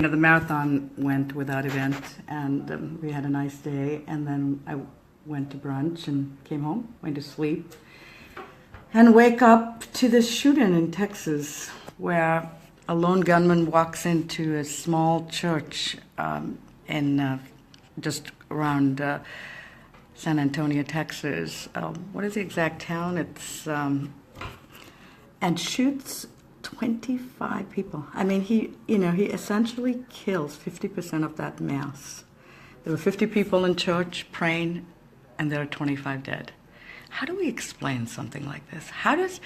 The marathon went without event, and we had a nice day. And then I went to brunch and came home, went to sleep, and wake up to this shooting in Texas, where a lone gunman walks into a small church in just around San Antonio, Texas. What is the exact town? It's and shoots 25 people. I mean, he essentially kills 50% of that mass. There were 50 people in church praying, and there are 25 dead. How do we explain something like this? How does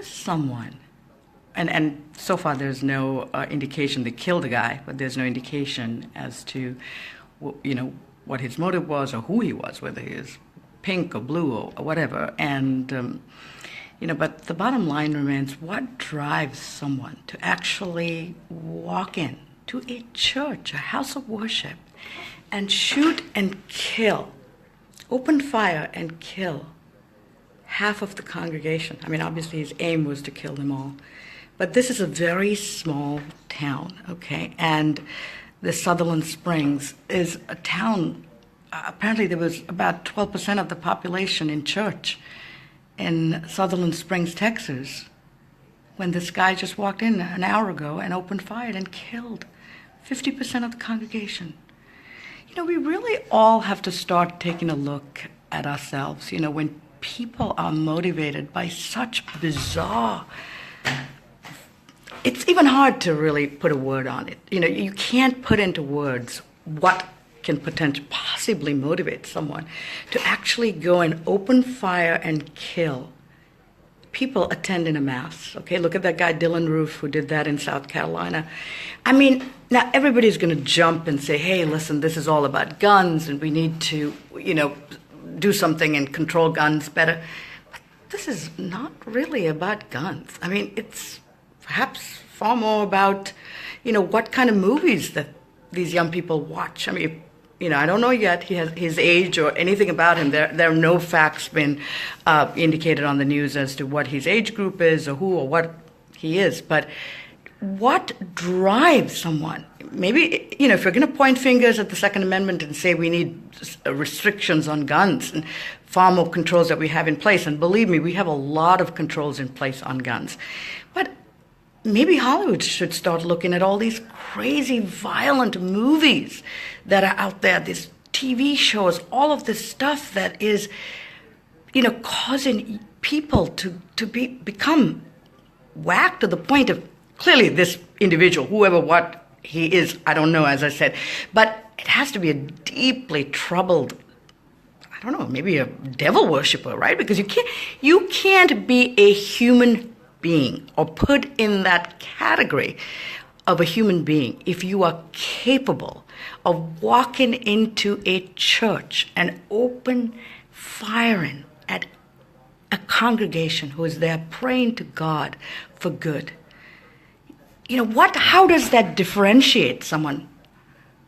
someone, and so far there's no indication they killed the guy, but there's no indication as to, what his motive was or who he was, whether he is pink or blue or whatever. And but the bottom line remains, what drives someone to actually walk in to a church, a house of worship, and shoot and kill, open fire and kill half of the congregation? I mean, obviously his aim was to kill them all. But this is a very small town, okay? And the Sutherland Springs is a town, apparently there was about 12% of the population in church in Sutherland Springs, Texas, when this guy just walked in an hour ago and opened fire and killed 50% of the congregation. We really all have to start taking a look at ourselves, when people are motivated by such bizarre, it's even hard to really put a word on it. You can't put into words what can potentially possibly motivate someone to actually go and open fire and kill people attending a mass. Okay, look at that guy Dylan Roof who did that in South Carolina. I mean, now everybody's going to jump and say, hey, listen, this is all about guns and we need to, do something and control guns better. But this is not really about guns. I mean, it's perhaps far more about, what kind of movies that these young people watch. I mean, I don't know yet his age or anything about him. There are no facts been indicated on the news as to what his age group is or who or what he is. But what drives someone? Maybe, if you're going to point fingers at the Second Amendment and say we need restrictions on guns and far more controls that we have in place, and believe me, we have a lot of controls in place on guns. But maybe Hollywood should start looking at all these crazy, violent movies that are out there, these TV shows, all of this stuff that is, causing people to become whacked to the point of, clearly this individual, whoever what he is, I don't know, as I said, but it has to be a deeply troubled, I don't know, maybe a devil worshiper, right? Because you can't be a human being or put in that category of a human being if you are capable of walking into a church and open firing at a congregation who is there praying to God for good. How does that differentiate someone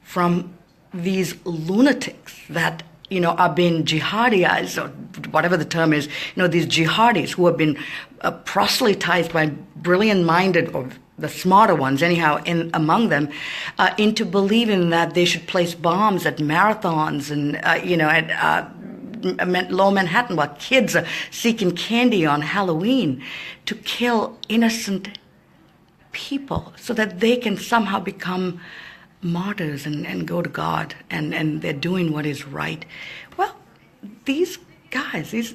from these lunatics that are being jihadized, or whatever the term is, these jihadis who have been proselytized by brilliant-minded, or the smarter ones anyhow, among them, into believing that they should place bombs at marathons and, at Lower Manhattan while kids are seeking candy on Halloween to kill innocent people so that they can somehow become martyrs and go to God, and they're doing what is right. Well, these guys,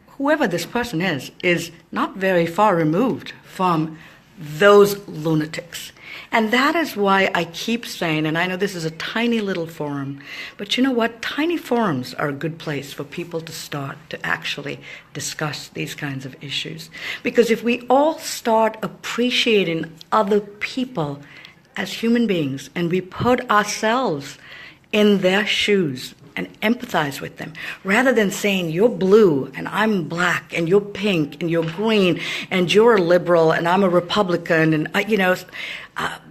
whoever this person is not very far removed from those lunatics. And that is why I keep saying, and I know this is a tiny little forum, but you know what? Tiny forums are a good place for people to start to actually discuss these kinds of issues. Because if we all start appreciating other people as human beings, and we put ourselves in their shoes and empathize with them, rather than saying you're blue and I'm black and you're pink and you're green and you're a liberal and I'm a Republican and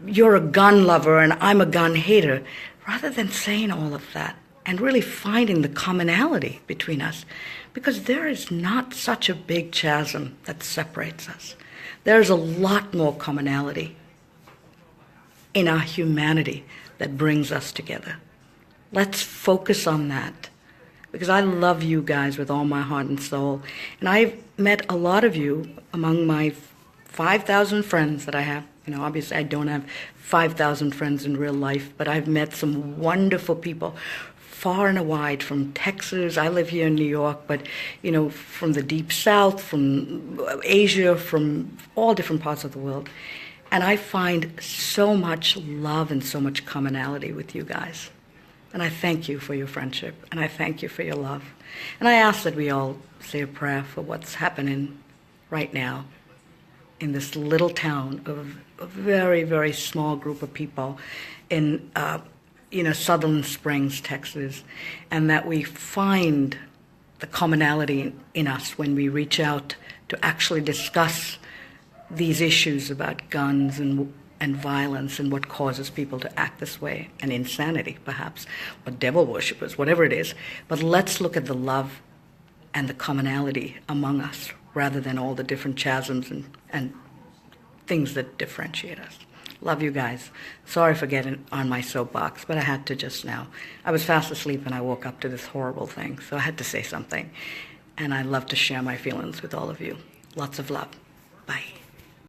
you're a gun lover and I'm a gun hater, rather than saying all of that and really finding the commonality between us, because there is not such a big chasm that separates us. There's a lot more commonality in our humanity that brings us together. Let's focus on that, because I love you guys with all my heart and soul. And I've met a lot of you among my 5,000 friends that I have. Obviously I don't have 5,000 friends in real life, but I've met some wonderful people far and wide, from Texas. I live here in New York, but from the deep south, from Asia, from all different parts of the world. And I find so much love and so much commonality with you guys. And I thank you for your friendship, and I thank you for your love. And I ask that we all say a prayer for what's happening right now in this little town of a very, very small group of people in Sutherland Springs, Texas, and that we find the commonality in us when we reach out to actually discuss these issues about guns and violence and what causes people to act this way, and insanity perhaps, or devil worshippers, whatever it is. But let's look at the love and the commonality among us rather than all the different chasms and things that differentiate us. Love you guys. Sorry for getting on my soapbox, but I had to just now. I was fast asleep and I woke up to this horrible thing, so I had to say something. And I love to share my feelings with all of you. Lots of love. Bye.